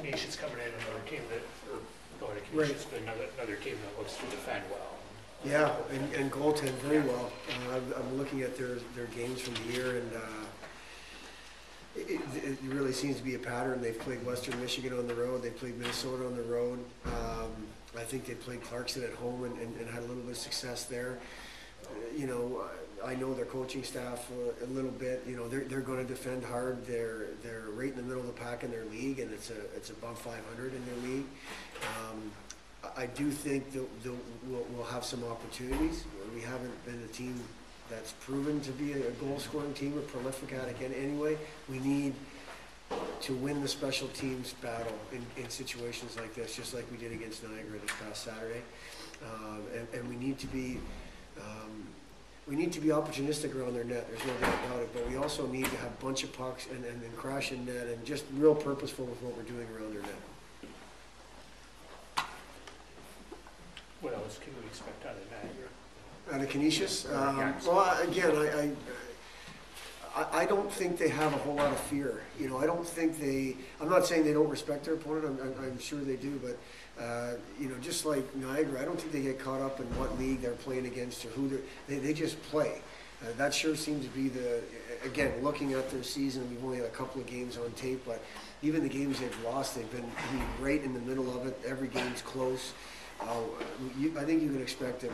Canisius coming in, another team that, or not a Canisius, but another team that looks to defend well. Yeah, and goaltend very well. I'm looking at their games from the year, and it really seems to be a pattern. They've played Western Michigan on the road. They've played Minnesota on the road. I think they played Clarkson at home and had a little bit of success there. I know their coaching staff a little bit. They're going to defend hard. They're right in the middle of the pack in their league, and it's above 500 in their league. I do think we'll have some opportunities. We haven't been a team that's proven to be a goal-scoring team or prolific at it anyway. We need to win the special teams battle in situations like this, just like we did against Niagara this past Saturday. And we need to be opportunistic around their net. There's no doubt about it. But we also need to have a bunch of pucks and crash in net and just real purposeful with what we're doing around their net. What else can we expect out of Niagara? Out of Canisius? Well, again, I don't think they have a whole lot of fear. I don't think I'm not saying they don't respect their opponent. I'm sure they do, but just like Niagara, I don't think they get caught up in what league they're playing against or who they just play. That sure seems to be again, looking at their season, we've only had a couple of games on tape, but even the games they've lost, they've been right in the middle of it. Every game's close. I think you can expect a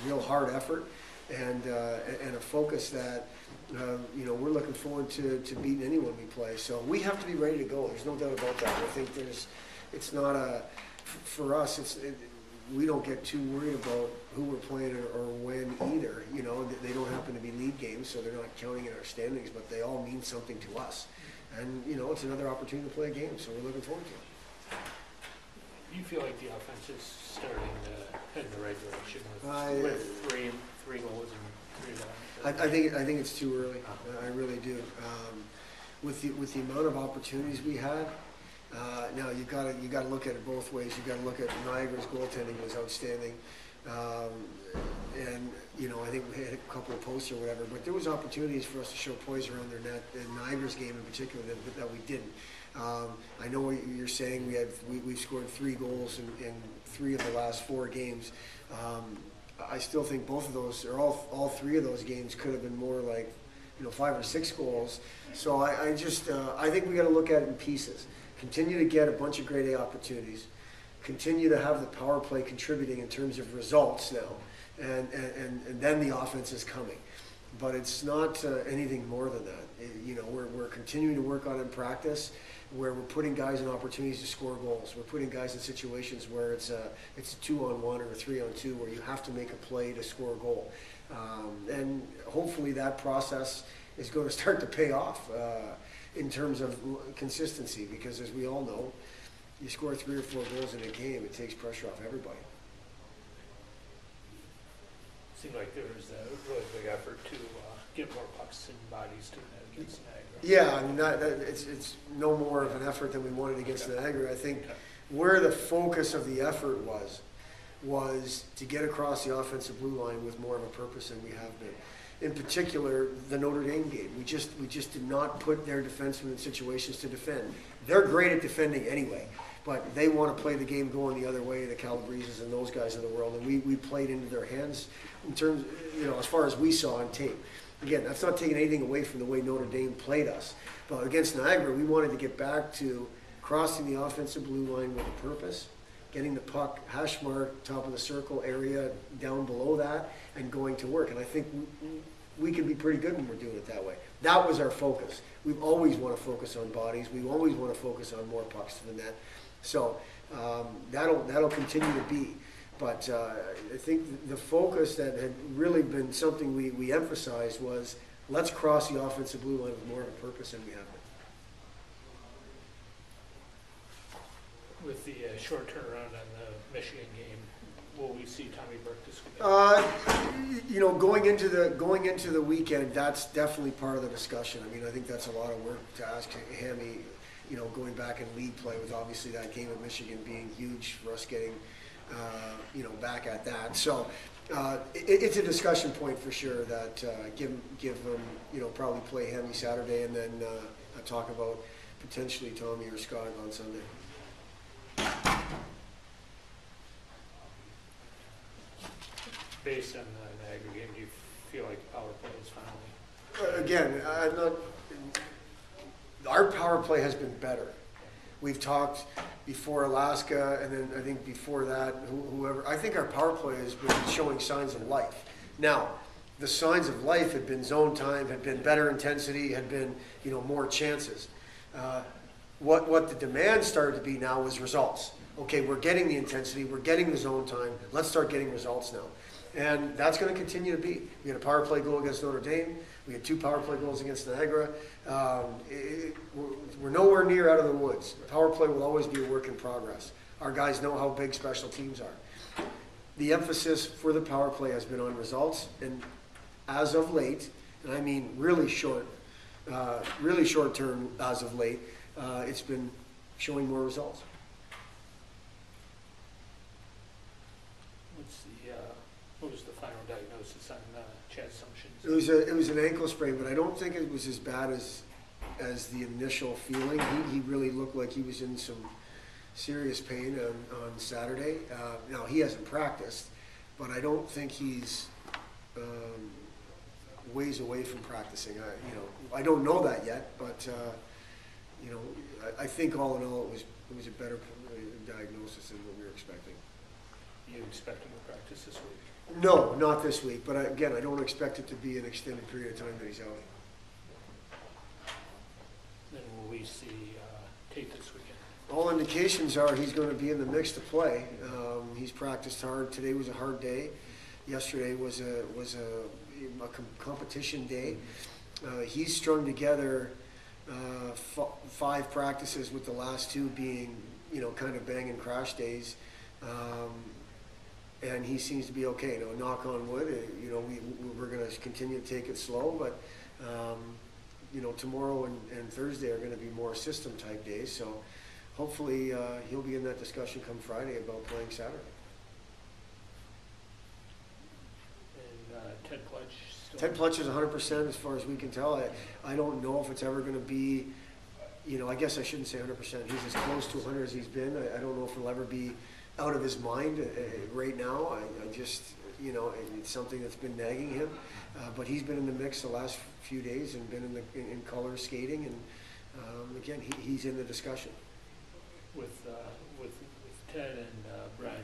real hard effort and a focus that we're looking forward to beating anyone we play. So we have to be ready to go. There's no doubt about that. I think it's not for us. We don't get too worried about who we're playing or when either. They don't happen to be league games, so they're not counting in our standings, but they all mean something to us. And it's another opportunity to play a game, so we're looking forward to it. Do you feel like the offense is starting to head in the right direction with three goals and 3 runs? I think it's too early. I really do. With the amount of opportunities we had, now you got to look at it both ways. You got to look at Niagara's goaltending was outstanding, and I think we had a couple of posts or whatever. But there was opportunities for us to show poise around their net in Niagara's game in particular that we didn't. I know what you're saying. We've scored 3 goals in 3 of the last 4 games. I still think both of those, or all 3 of those games, could have been more like 5 or 6 goals. So I think we got to look at it in pieces. Continue to get a bunch of grade A opportunities. Continue to have the power play contributing in terms of results now, and then the offense is coming. But it's not anything more than that. We're continuing to work on it in practice, where we're putting guys in opportunities to score goals. We're putting guys in situations where it's a 2-on-1 or a 3-on-2 where you have to make a play to score a goal. And hopefully that process is going to start to pay off in terms of consistency, because as we all know, you score 3 or 4 goals in a game, it takes pressure off everybody. Seemed like there was a really big effort to get more pucks and bodies to net against Niagara. Yeah, I mean, it's no more of an effort than we wanted against Niagara. I think where the focus of the effort was to get across the offensive blue line with more of a purpose than we have been. In particular, the Notre Dame game. We just did not put their defensemen in situations to defend. They're great at defending anyway, but they want to play the game going the other way, the Calabreses and those guys of the world, and we played into their hands in terms, as far as we saw on tape. Again, that's not taking anything away from the way Notre Dame played us. But against Niagara, we wanted to get back to crossing the offensive blue line with a purpose, getting the puck, hash mark, top of the circle area, down below that, and going to work. And I think we can be pretty good when we're doing it that way. That was our focus. We always want to focus on bodies. We always want to focus on more pucks to the net. So that'll continue to be. But I think the focus that had really been something we emphasized was, let's cross the offensive blue line with more of a purpose than we have been. With the short turnaround on the Michigan game, will we see Tommy Burke this weekend? Going into the weekend, that's definitely part of the discussion. I mean, I think that's a lot of work to ask Hammy. Going back in league play, with obviously that game at Michigan being huge for us getting, back at that. So it's a discussion point for sure that give them, probably play Hammy Saturday and then talk about potentially Tommy or Scott on Sunday. based on the Niagara game, do you feel like power play is finally? Again, I'm not. Our power play has been better. We've talked before Alaska, and then I think before that, whoever. I think our power play has been showing signs of life. Now, the signs of life had been zone time, had been better intensity, had been more chances. What the demand started to be now was results. Okay, we're getting the intensity, we're getting the zone time. Let's start getting results now. And that's going to continue to be. We had a power play goal against Notre Dame. We had 2 power play goals against Niagara. We're nowhere near out of the woods. Power play will always be a work in progress. Our guys know how big special teams are. The emphasis for the power play has been on results. And as of late, and I mean really short term as of late, it's been showing more results. What was the final diagnosis on Chad Sumptions? It was an ankle sprain, but I don't think it was as bad as the initial feeling. He really looked like he was in some serious pain on Saturday. Now he hasn't practiced, but I don't think he's ways away from practicing. I don't know that yet, but I think all in all it was a better diagnosis than what we were expecting. You expect him to practice this week? No, not this week. But again, I don't expect it to be an extended period of time that he's out. Then will we see Tate this weekend? All indications are he's going to be in the mix to play. He's practiced hard. Today was a hard day. Yesterday was a competition day. He's strung together 5 practices, with the last 2 being kind of bang and crash days. And he seems to be okay. Knock on wood. We're going to continue to take it slow, but tomorrow and Thursday are going to be more system type days. So hopefully he'll be in that discussion come Friday about playing Saturday. And Ted Pledge still? Ted Pledge is 100% as far as we can tell. I don't know if it's ever going to be. I guess I shouldn't say 100%. He's as close to 100 as he's been. I don't know if he'll ever be out of his mind right now. I just, it's something that's been nagging him. But he's been in the mix the last few days and been in color skating. And again, he's in the discussion. With Ted and Brian,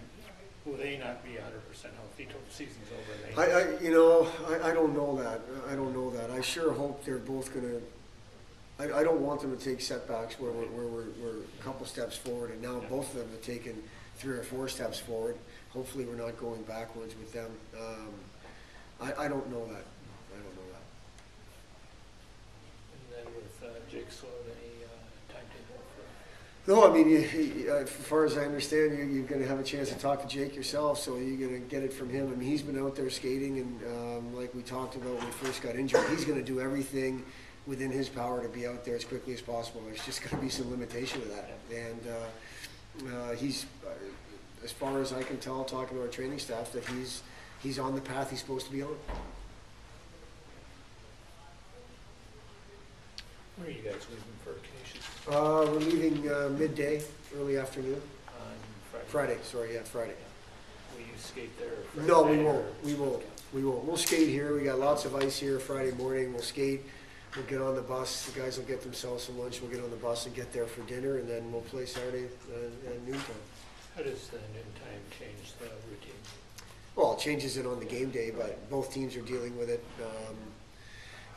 will they not be 100% healthy till the season's over? I don't know that. I don't know that. I sure hope they're both going to. I don't want them to take setbacks where we're a couple steps forward, and now both of them have taken 3 or 4 steps forward. Hopefully we're not going backwards with them. I don't know that. I don't know that. And then with Jake Sloat, any timetable for? No, I mean, as far as I understand, you're going to have a chance to talk to Jake yourself, so you're going to get it from him. I mean, he's been out there skating, and like we talked about when he first got injured, he's going to do everything within his power to be out there as quickly as possible. There's just going to be some limitation to that. And he's, as far as I can tell, talking to our training staff, that he's on the path he's supposed to be on. Where are you guys leaving for Canisius? We're leaving midday, early afternoon. On Friday, sorry, yeah, Friday. Will you skate there? No, we won't. We won't. We won't. We'll skate here. We got lots of ice here Friday morning. We'll skate. We'll get on the bus. The guys will get themselves some lunch. We'll get on the bus and get there for dinner, and then we'll play Saturday at noontime. How does the noontime change the routine? Well, it changes it on the game day, but both teams are dealing with it.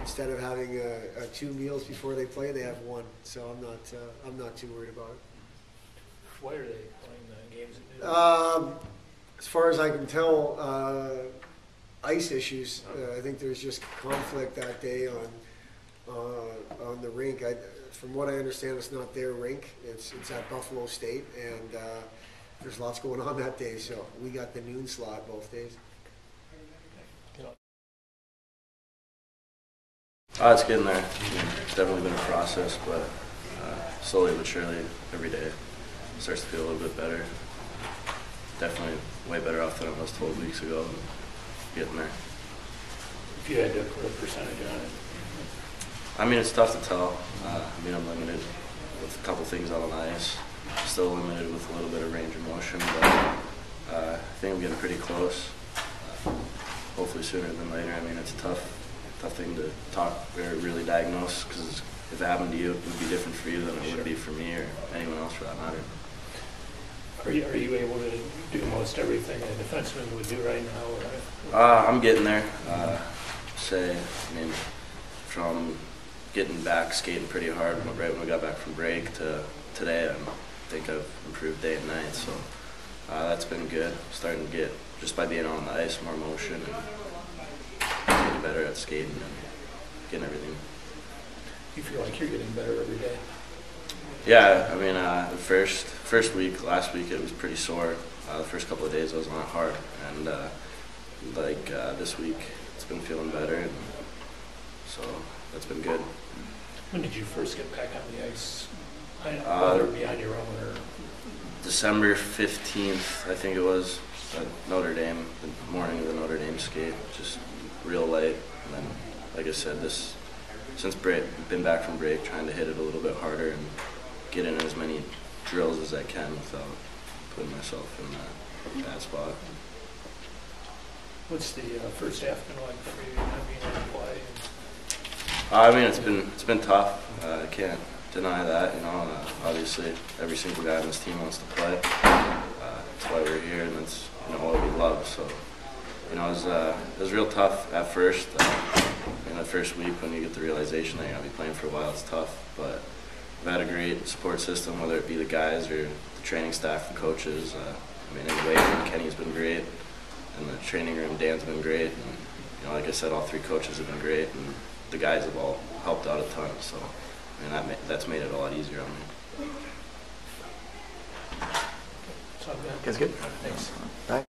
Instead of having 2 meals before they play, they have 1. So I'm not too worried about it. Why are they playing the games at noon? As far as I can tell, ice issues. I think there's just conflict that day on the rink. From what I understand, it's not their rink. It's at Buffalo State, and there's lots going on that day. So we got the noon slot both days. It's getting there. It's definitely been a process, but slowly but surely, every day, it starts to feel a little bit better. Definitely way better off than I was 12 weeks ago. Getting there. If you had to put a percentage on it? I mean, it's tough to tell. I'm limited with a couple things out on ice. Still limited with a little bit of range of motion, but I think I'm getting pretty close. hopefully sooner than later. I mean, it's a tough thing to talk or really diagnose, because if it happened to you, it would be different for you than it would be for me or anyone else for that matter. Are you able to do most everything a defenseman would do right now? I'm getting there. I mean, from getting back skating pretty hard right when we got back from break to today, I think I've improved day and night. So that's been good. Starting to get, just by being on the ice, more motion and getting better at skating and getting everything. You feel like you're getting better every day? Yeah, I mean, the first week, last week, it was pretty sore. The first couple of days I was on it hard, and this week it's been feeling better, and so that's been good. When did you first get back on the ice? Whether it be on your own or? December 15th, I think it was, at Notre Dame, the morning of the Notre Dame skate, just real light. And then, like I said, since been back from break, trying to hit it a little bit harder and get in as many drills as I can without putting myself in that bad spot. What's the first half been like for you, not being able to play? I mean, it's been tough. I can't deny that. Obviously, every single guy on this team wants to play. That's why we're here, and that's what we love. So, it was real tough at first. In the first week, when you get the realization that you're gonna be playing for a while, it's tough. But we've had a great support system, whether it be the guys or the training staff and coaches. In the weight room, Kenny's been great. In the training room, Dan's been great. And, like I said, all three coaches have been great, and the guys have all helped out a ton. So, that's made it a lot easier on me. Sound good? That's good. Thanks. Bye.